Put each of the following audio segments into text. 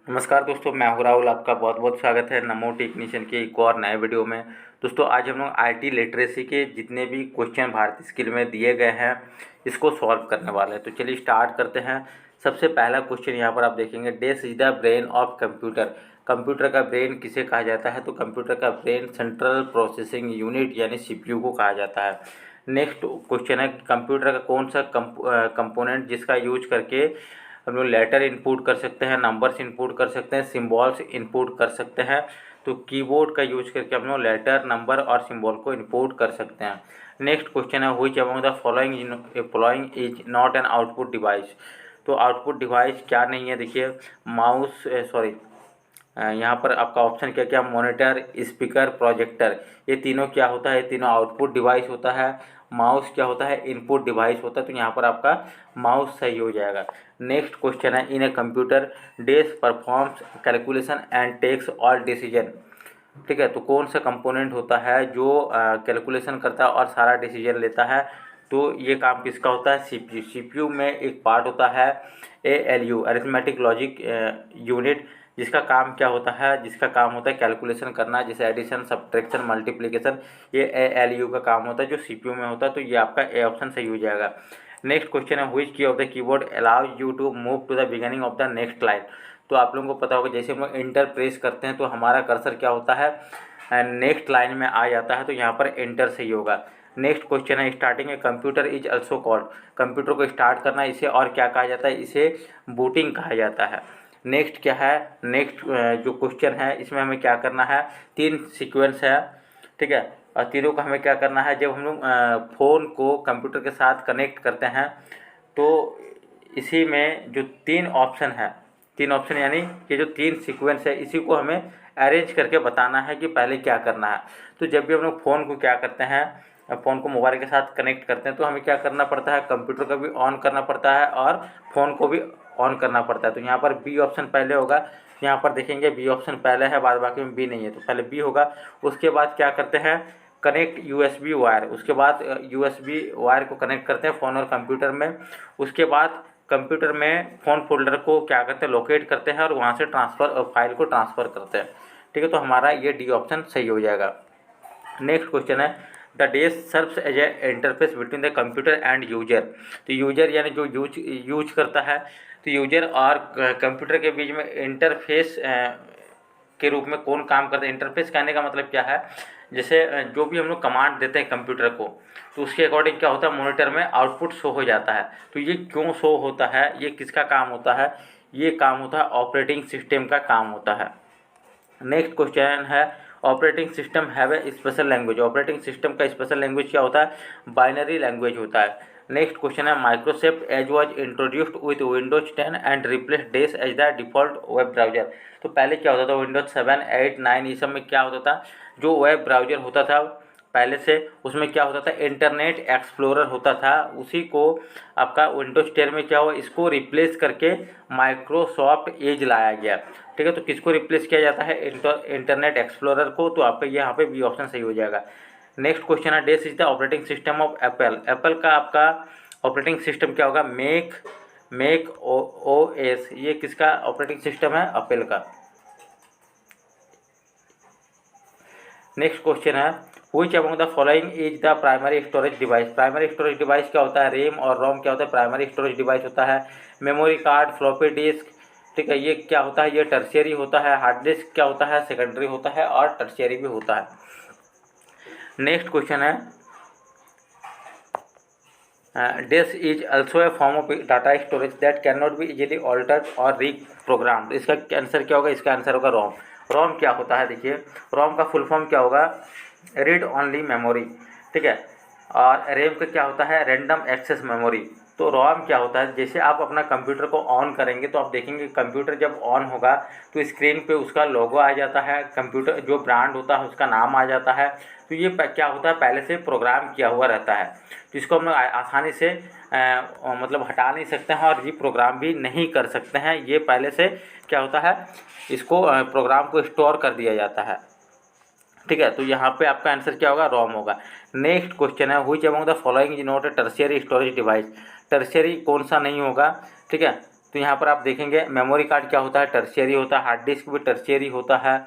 नमस्कार दोस्तों, मैं हूं राहुल। आपका बहुत बहुत स्वागत है नमो टेक्नीशियन के एक और नए वीडियो में। दोस्तों आज हम लोग आईटी लिटरेसी के जितने भी क्वेश्चन भारतीय स्किल में दिए गए हैं इसको सॉल्व करने वाले हैं। तो चलिए स्टार्ट करते हैं। सबसे पहला क्वेश्चन यहाँ पर आप देखेंगे, dash is the brain of computer. Computer का ब्रेन किसे कहा जाता है? तो कंप्यूटर का ब्रेन सेंट्रल प्रोसेसिंग यूनिट यानी सीपीयू को कहा जाता है। नेक्स्ट क्वेश्चन है, कंप्यूटर का कौन सा कंपोनेंट जिसका यूज करके हम लोग लेटर इनपुट कर सकते हैं, नंबर्स इनपुट कर सकते हैं, सिम्बॉल्स इनपुट कर सकते हैं। तो कीबोर्ड का यूज करके हम लोग लेटर, नंबर और सिम्बॉल को इनपुट कर सकते हैं। नेक्स्ट क्वेश्चन है, which among the following is not an output device. तो आउटपुट डिवाइस क्या नहीं है? देखिए माउस, सॉरी, यहाँ पर आपका ऑप्शन क्या क्या, मॉनिटर, स्पीकर, प्रोजेक्टर, ये तीनों क्या होता है? ये तीनों आउटपुट डिवाइस होता है। माउस क्या होता है? इनपुट डिवाइस होता है। तो यहाँ पर आपका माउस सही हो जाएगा। नेक्स्ट क्वेश्चन है, in a computer dash performs calculation and takes all decision. ठीक है, तो कौन सा कंपोनेंट होता है जो कैलकुलेशन करता है और सारा डिसीजन लेता है? तो ये काम किसका होता है? सीपीयू। सीपीयू में एक पार्ट होता है एएलयू, अरिथमेटिक लॉजिक यूनिट, जिसका काम क्या होता है? जिसका काम होता है कैलकुलेशन करना, जैसे एडिशन, सब्ट्रैक्शन, मल्टीप्लिकेशन, ये एएलयू का काम होता है जो सीपीयू में होता है। तो ये आपका ए ऑप्शन सही हो जाएगा। नेक्स्ट क्वेश्चन है, which key of the keyboard allows you to move to the beginning of the next line. तो आप लोगों को पता होगा, जैसे हम लोग इंटर प्रेस करते हैं तो हमारा कर्सर क्या होता है? नेक्स्ट लाइन में आ जाता है। तो यहाँ पर एंटर सही होगा। नेक्स्ट क्वेश्चन है, starting a computer is also called. Computer को स्टार्ट करना इसे और क्या कहा जाता है? इसे बूटिंग कहा जाता है। नेक्स्ट क्या है? नेक्स्ट जो क्वेश्चन है इसमें हमें क्या करना है? तीन सीक्वेंस है, ठीक है, और तीनों का हमें क्या करना है? जब हम लोग फ़ोन को कंप्यूटर के साथ कनेक्ट करते हैं तो इसी में जो तीन ऑप्शन है, तीन ऑप्शन यानी ये जो तीन सीक्वेंस है, इसी को हमें अरेंज करके बताना है कि पहले क्या करना है। तो जब भी हम लोग फ़ोन को क्या करते हैं, फ़ोन को मोबाइल के साथ कनेक्ट करते हैं तो हमें क्या करना पड़ता है? कंप्यूटर को भी ऑन करना पड़ता है और फ़ोन को भी ऑन करना पड़ता है। तो यहाँ पर बी ऑप्शन पहले होगा। यहाँ पर देखेंगे बी ऑप्शन पहले है, बाद बाकी में बी नहीं है, तो पहले बी होगा। उसके बाद क्या करते हैं? Connect USB wire. उसके बाद यूएसबी वायर को कनेक्ट करते हैं फ़ोन और कंप्यूटर में। उसके बाद कंप्यूटर में फ़ोन फोल्डर को क्या करते हैं? लोकेट करते हैं और वहाँ से फाइल को ट्रांसफ़र करते हैं। ठीक है, तो हमारा ये डी ऑप्शन सही हो जाएगा। नेक्स्ट क्वेश्चन है, the dash serves as a interface between the computer and user. तो यूजर यानी जो यूज करता है, तो यूजर और कंप्यूटर के बीच में इंटरफेस के रूप में कौन काम करता है? इंटरफेस कहने का मतलब क्या है? जैसे जो भी हम लोग कमांड देते हैं कंप्यूटर को, तो उसके अकॉर्डिंग क्या होता है? मॉनिटर में आउटपुट शो हो जाता है। तो ये क्यों शो होता है? ये किसका काम होता है? ये काम होता है ऑपरेटिंग सिस्टम का काम होता है। नेक्स्ट क्वेश्चन है, operating system have a special language. Operating system का स्पेशल लैंग्वेज क्या होता है? बाइनरी लैंग्वेज होता है। नेक्स्ट क्वेश्चन है, Microsoft Edge was introduced with Windows 10 and replace dash as the default web browser. तो पहले क्या होता था? विंडोज 7, 8, 9 ये सब में क्या होता था? जो वेब ब्राउज़र होता था पहले से, उसमें क्या होता था? इंटरनेट एक्सप्लोरर होता था। उसी को आपका विंडोज 10 में क्या हुआ? इसको रिप्लेस करके माइक्रोसॉफ्ट एज लाया गया। ठीक है, तो किसको रिप्लेस किया जाता है? इंटरनेट एक्सप्लोरर को। तो आपका यहाँ पे बी ऑप्शन सही हो जाएगा। नेक्स्ट क्वेश्चन है, dash is the operating system of Apple. Apple का आपका ऑपरेटिंग सिस्टम क्या होगा? Mac OS. ये किसका ऑपरेटिंग सिस्टम है? एप्पल का। नेक्स्ट क्वेश्चन है, which among the following is the primary storage device. Primary storage device क्या होता है? रैम और रोम क्या होता है? प्राइमरी स्टोरेज डिवाइस होता है। मेमोरी कार्ड, फ्लॉपी डिस्क, ठीक है, ये क्या होता है? ये टर्शियरी होता है। हार्ड डिस्क क्या होता है? सेकेंडरी होता है और टर्शियरी भी होता है। नेक्स्ट क्वेश्चन है, disk is also a form of data storage that can not be easily altered और रीप्रोग्राम्ड। इसका आंसर क्या होगा? इसका आंसर होगा रोम। रोम क्या होता है? देखिए, रोम का फुल फॉर्म क्या होगा? रीड ओनली मेमोरी, ठीक है। और रैम का क्या होता है? Random access memory. तो रोम क्या होता है? जैसे आप अपना कंप्यूटर को ऑन करेंगे तो आप देखेंगे कंप्यूटर जब ऑन होगा तो स्क्रीन पे उसका लोगो आ जाता है, कंप्यूटर जो ब्रांड होता है उसका नाम आ जाता है। तो ये क्या होता है? पहले से प्रोग्राम किया हुआ रहता है, तो इसको हम लोग आसानी से मतलब हटा नहीं सकते हैं और रीप्रोग्राम भी नहीं कर सकते हैं। ये पहले से क्या होता है? इसको प्रोग्राम को स्टोर कर दिया जाता है। ठीक है, तो यहाँ पे आपका आंसर क्या होगा? रोम होगा। नेक्स्ट क्वेश्चन है, which among the following is not a tertiary storage device. Tertiary कौन सा नहीं होगा? ठीक है, तो यहाँ पर आप देखेंगे मेमोरी कार्ड क्या होता है, टर्शियरी होता है, हार्ड डिस्क भी टर्शियरी होता है,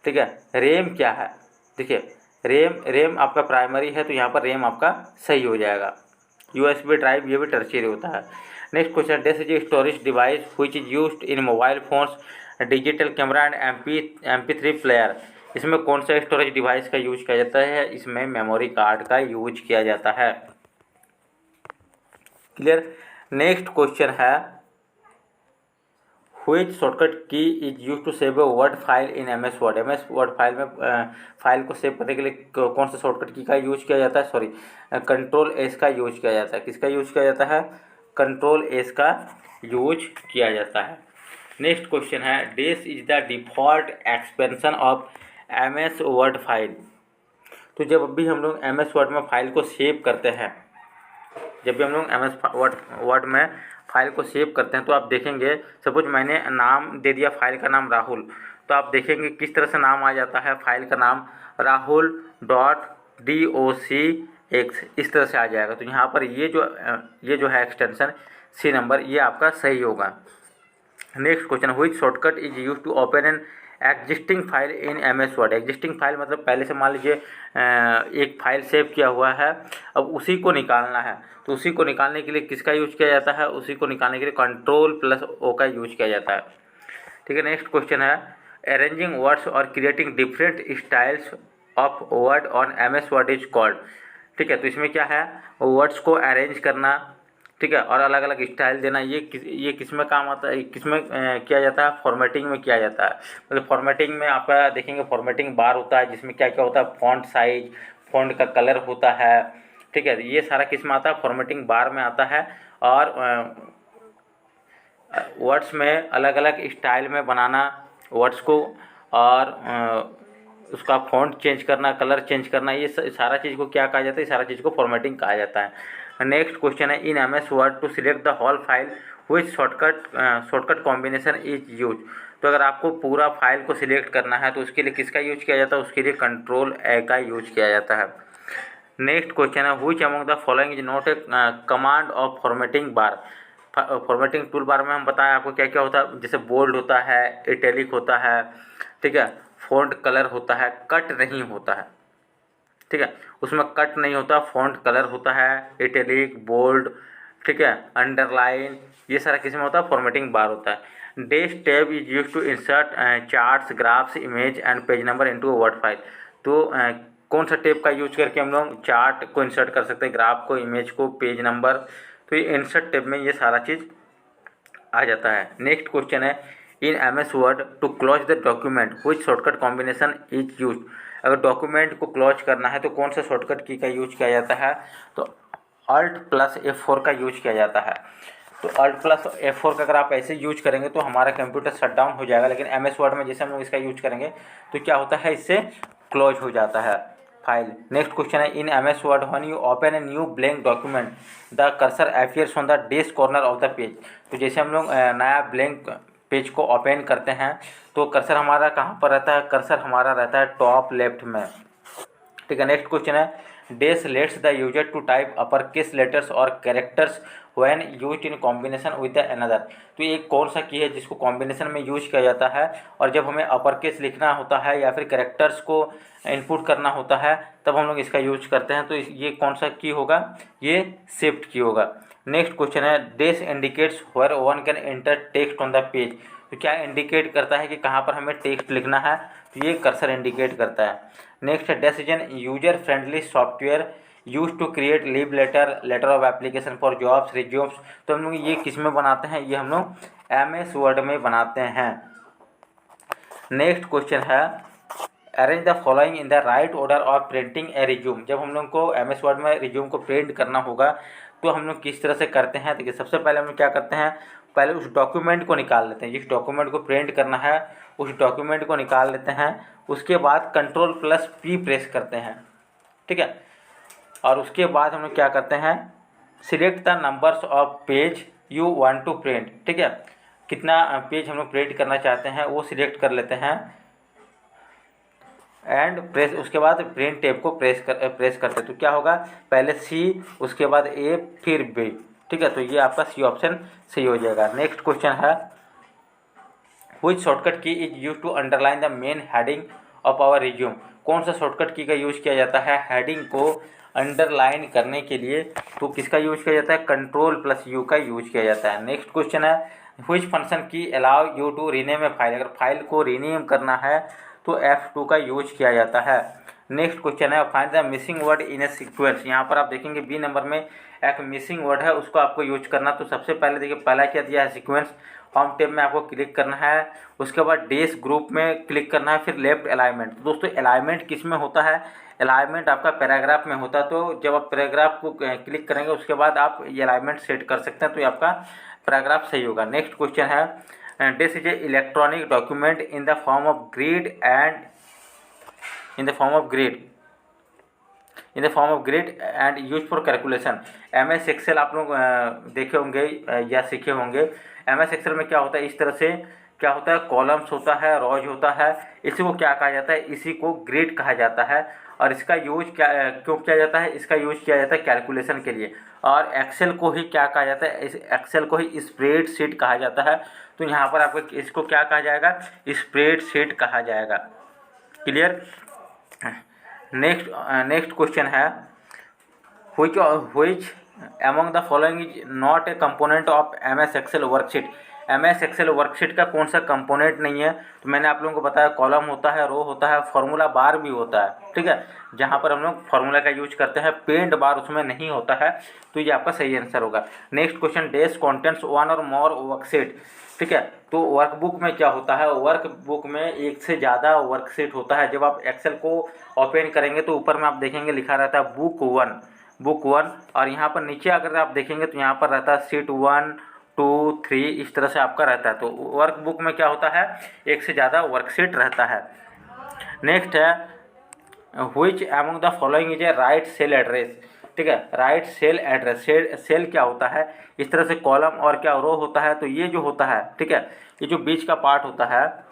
ठीक है। रैम क्या है, देखिए रैम आपका प्राइमरी है, तो यहाँ पर रैम आपका सही हो जाएगा। USB ड्राइव ये भी टर्शियरी होता है। Next question, this is storage device which is used in mobile phones, digital camera and MP3 player. इसमें कौन सा स्टोरेज डिवाइस का यूज किया जाता है, इसमें मेमोरी कार्ड का यूज किया जाता है। क्लियर। नेक्स्ट क्वेश्चन है, which shortcut key is use to save a word file in MS word. MS word file में फाइल को सेव करने के लिए कौन सा शॉर्टकट की का यूज किया जाता है, सॉरी Ctrl+S का यूज किया जाता है। किसका यूज किया जाता है, Ctrl+S का यूज किया जाता है। नेक्स्ट क्वेश्चन है, this is the default expansion of MS word file. तो जब भी हम लोग MS वर्ड में फाइल को सेव करते हैं, जब भी हम लोग MS वर्ड में फाइल को सेव करते हैं, तो आप देखेंगे सपोज मैंने नाम दे दिया फाइल का नाम राहुल, तो आप देखेंगे किस तरह से नाम आ जाता है, फाइल का नाम rahul.docx इस तरह से आ जाएगा। तो यहाँ पर ये जो है एक्सटेंशन C नंबर, ये आपका सही होगा। Next question, which shortcut is use to open an existing file in MS word. Existing file मतलब पहले से मान लीजिए एक फाइल सेव किया हुआ है, अब उसी को निकालना है, तो उसी को निकालने के लिए किसका यूज किया जाता है, उसी को निकालने के लिए Ctrl+O का यूज किया जाता है, ठीक है। नेक्स्ट क्वेश्चन है, अरेंजिंग वर्ड्स और creating different styles of word on MS word is called, ठीक है। तो इसमें क्या है, वर्ड्स को अरेंज करना, ठीक है, और अलग अलग स्टाइल देना, ये किस में काम आता है, किस में किया जाता है, फॉर्मेटिंग में किया जाता है। मतलब फॉर्मेटिंग में आपका देखेंगे फॉर्मेटिंग बार होता है, जिसमें क्या क्या होता है, फॉन्ट साइज, फॉन्ट का कलर होता है, ठीक है। ये सारा किस में आता है, फॉर्मेटिंग बार में आता है। और वर्ड्स में अलग अलग स्टाइल में बनाना वर्ड्स को, और उसका फॉन्ट चेंज करना, कलर चेंज करना, ये सारा चीज़ को क्या कहा जाता है, सारा चीज़ को फॉर्मेटिंग कहा जाता है। नेक्स्ट क्वेश्चन है, in MS word to select the whole file which shortcut combination is use. तो अगर आपको पूरा फाइल को सिलेक्ट करना है, तो उसके लिए किसका यूज किया जाता है, उसके लिए Ctrl+A का यूज किया जाता है। नेक्स्ट क्वेश्चन है, which among the following is not a command of formatting bar. Formatting tool bar में हम बताएं आपको क्या क्या होता है, जैसे बोल्ड होता है, इटैलिक होता है, ठीक है, फॉन्ट कलर होता है, कट नहीं होता है, ठीक है, उसमें कट नहीं होता, फॉन्ट कलर होता है, इटैलिक, बोल्ड, ठीक है, अंडरलाइन, ये सारा किस में होता है, फॉर्मेटिंग बार होता है। Dash tab is use to insert charts, graphs, image and page number into a word file. तो कौन सा टैब का यूज करके हम लोग चार्ट को इंसर्ट कर सकते हैं, ग्राफ को, इमेज को, पेज नंबर, तो ये इंसर्ट टैब में ये सारा चीज़ आ जाता है। नेक्स्ट क्वेश्चन है, in MS word to close the document which shortcut combination is use. अगर डॉक्यूमेंट को क्लोज करना है तो कौन सा शॉर्टकट की का यूज किया जाता है, तो Alt+F4 का यूज किया जाता है। तो Alt+F4 का अगर आप ऐसे यूज करेंगे तो हमारा कंप्यूटर शट डाउन हो जाएगा, लेकिन MS वर्ड में जैसे हम लोग इसका यूज करेंगे तो क्या होता है, इससे क्लोज हो जाता है फाइल। नेक्स्ट क्वेश्चन है, in MS word when you open a new blank document the cursor appears on the desk corner of the page. तो जैसे हम लोग नया ब्लैंक पेज को ओपन करते हैं तो कर्सर हमारा कहाँ पर रहता है, कर्सर हमारा रहता है टॉप लेफ्ट में, ठीक है। नेक्स्ट क्वेश्चन है, dash lets the user to type upper case letters और characters when used in combination with the another. तो ये कौन सा की है जिसको कॉम्बिनेशन में यूज किया जाता है, और जब हमें अपर केस लिखना होता है या फिर कैरेक्टर्स को इनपुट करना होता है तब हम लोग इसका यूज करते हैं। तो ये कौन सा की होगा, ये शिफ्ट की होगा। नेक्स्ट क्वेश्चन है, dash indicates where one can enter text on the page. तो क्या इंडिकेट करता है कि कहाँ पर हमें टेक्स्ट लिखना है, तो ये कर्सर इंडिकेट करता है। नेक्स्ट है, dash is an user friendly software use to create leave letter, letter of application for jobs, resumes. तो हम लोग ये किस में बनाते हैं, ये हम लोग MS वर्ड में बनाते हैं। नेक्स्ट क्वेश्चन है, arrange the following in the right order of printing A resume. जब हम लोग को MS वर्ड में रिज्यूम को प्रिंट करना होगा तो हम लोग किस तरह से करते हैं, देखिए सबसे पहले हम लोग क्या करते हैं, पहले उस डॉक्यूमेंट को निकाल लेते हैं, जिस डॉक्यूमेंट को प्रिंट करना है उस डॉक्यूमेंट को निकाल लेते हैं, उसके बाद Ctrl+P प्रेस करते हैं, ठीक है। और उसके बाद हम लोग क्या करते हैं, select the numbers of page you want to print, ठीक है, कितना पेज हम लोग प्रिंट करना चाहते हैं वो सिलेक्ट कर लेते हैं, एंड प्रेस, उसके बाद प्रिंट टैब को प्रेस करते हैं। तो क्या होगा, पहले C, उसके बाद A, फिर B, ठीक है, तो ये आपका सी ऑप्शन सही हो जाएगा। नेक्स्ट क्वेश्चन है, which shortcut key is use to underline the main heading of our resume. कौन सा शॉर्टकट की का यूज किया जाता है हेडिंग को अंडरलाइन करने के लिए, तो किसका यूज किया जाता है, Ctrl+U का यूज किया जाता है। नेक्स्ट क्वेश्चन है, which function key allow you to rename a file. अगर फाइल को रीनेम करना है तो F2 का यूज किया जाता है। नेक्स्ट क्वेश्चन है, find the missing word in a sequence. यहाँ पर आप देखेंगे बी नंबर में एक मिसिंग वर्ड है, उसको आपको यूज करना। तो सबसे पहले देखिए पहला क्या दिया है, सीक्वेंस। होम टैब में आपको क्लिक करना है, उसके बाद डेस ग्रुप में क्लिक करना है, फिर लेफ्ट अलाइनमेंट। दोस्तों अलाइनमेंट किस में होता है, अलाइनमेंट आपका पैराग्राफ में होता है। तो जब आप पैराग्राफ को क्लिक करेंगे उसके बाद आप ये अलाइनमेंट सेट कर सकते हैं, तो ये आपका पैराग्राफ सही होगा। नेक्स्ट क्वेश्चन है, this is a electronic document in the form of grid and use for calculation. MS Excel आप लोग देखे होंगे या सीखे होंगे। MS एक्सेल में क्या होता है, इस तरह से क्या होता है, कॉलम्स होता है, रॉज होता है। इसी को क्या कहा जाता है, इसी को ग्रिड कहा जाता है। और इसका यूज क्या क्यों किया जाता है, इसका यूज किया जाता है कैलकुलेशन के लिए। और एक्सेल को ही क्या कहा जाता है, इस एक्सेल को ही स्प्रेडशीट कहा जाता है। तो यहाँ पर आपको इसको क्या कहा जाएगा, स्प्रेडशीट कहा जाएगा। क्लियर। नेक्स्ट क्वेश्चन है, which among the following is not a component of MS Excel worksheet. MS Excel worksheet का कौन सा कंपोनेंट नहीं है, तो मैंने आप लोगों को बताया कॉलम होता है, रो होता है, फार्मूला बार भी होता है। ठीक है, जहाँ पर हम लोग फार्मूला का यूज करते हैं, पेंट बार उसमें नहीं होता है। तो ये आपका सही आंसर होगा। नेक्स्ट क्वेश्चन, डेस कॉन्टेंट्स वन और मोर वर्कशीट। ठीक है, तो वर्कबुक में क्या होता है, वर्कबुक में एक से ज़्यादा वर्कशीट होता है। जब आप एक्सेल को ओपन करेंगे तो ऊपर में आप देखेंगे लिखा रहता है बुक वन, और यहाँ पर नीचे अगर आप देखेंगे तो यहाँ पर रहता है शीट 1, 2, 3, इस तरह से आपका रहता है। तो वर्कबुक में क्या होता है, एक से ज़्यादा वर्कशीट रहता है। नेक्स्ट है, which among the following is a right cell address. ठीक है, राइट सेल एड्रेस। सेल क्या होता है, इस तरह से कॉलम और क्या रो होता है। तो ये जो होता है, ठीक है, ये जो बीच का पार्ट होता है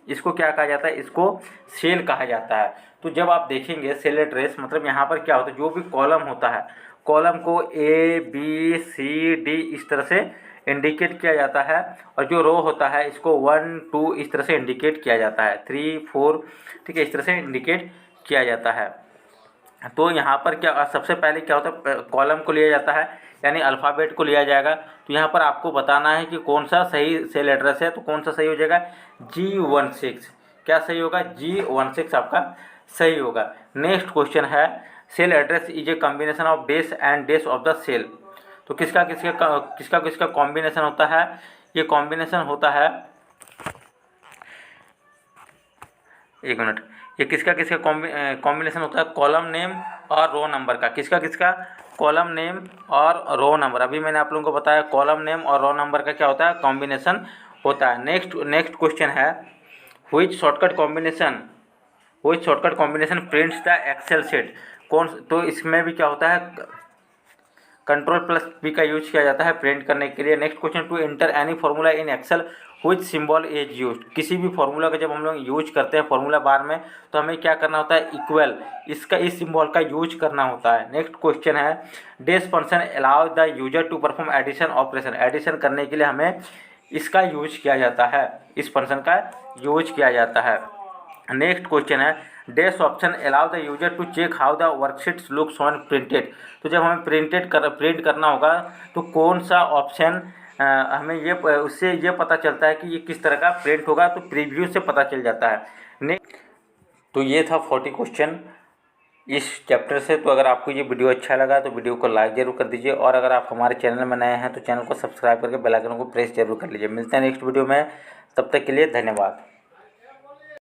इसको क्या कहा जाता है, इसको सेल कहा जाता है। तो जब आप देखेंगे सेल एड्रेस मतलब यहाँ पर क्या होता है, जो भी कॉलम होता है, कॉलम को A, B, C, D इस तरह से इंडिकेट किया जाता है। और जो रो होता है इसको 1, 2 इस तरह से इंडिकेट किया जाता है, 3, 4, ठीक है, इस तरह से इंडिकेट किया जाता है। तो यहाँ पर क्या सबसे पहले क्या होता है, कॉलम को लिया जाता है, यानी अल्फ़ाबेट को लिया जाएगा। तो यहाँ पर आपको बताना है कि कौन सा सही सेल एड्रेस है। तो कौन सा सही हो जाएगा, G16। क्या सही होगा, G16 आपका सही होगा। नेक्स्ट क्वेश्चन है, cell address is a combination of dash and dash of the cell. तो किसका किसका कॉम्बिनेशन होता है, ये कॉम्बिनेशन होता है, एक मिनट, ये किसका कॉम्बिनेशन होता है, कॉलम नेम और रो नंबर का। किसका कॉलम नेम और रो नंबर। अभी मैंने आप लोगों को बताया कॉलम नेम और रो नंबर का क्या होता है, कॉम्बिनेशन होता है। नेक्स्ट क्वेश्चन है, which shortcut combination prints the Excel sheet. तो इसमें भी क्या होता है, Ctrl+V का यूज किया जाता है प्रिंट करने के लिए। Next question, to enter any formula in Excel which symbol is used. किसी भी फार्मूला का जब हम लोग यूज करते हैं फार्मूला बार में, तो हमें क्या करना होता है, इक्वल, इस सिंबल का यूज करना होता है। नेक्स्ट क्वेश्चन है, dash function allow the user to perform addition operation. Addition करने के लिए हमें इसका यूज किया जाता है, इस फंक्शन का यूज किया जाता है। नेक्स्ट क्वेश्चन है, dash option allow the user to check how the worksheets looks on printed. तो जब हमें प्रिंट करना होगा तो कौन सा ऑप्शन हमें उससे ये पता चलता है कि ये किस तरह का प्रिंट होगा, तो प्रीव्यू से पता चल जाता है। तो ये था 40 क्वेश्चन इस चैप्टर से। तो अगर आपको ये वीडियो अच्छा लगा तो वीडियो को लाइक जरूर कर दीजिए, और अगर आप हमारे चैनल में नए हैं तो चैनल को सब्सक्राइब करके बेल आइकन को प्रेस जरूर कर लीजिए। मिलते हैं नेक्स्ट वीडियो में, तब तक के लिए धन्यवाद।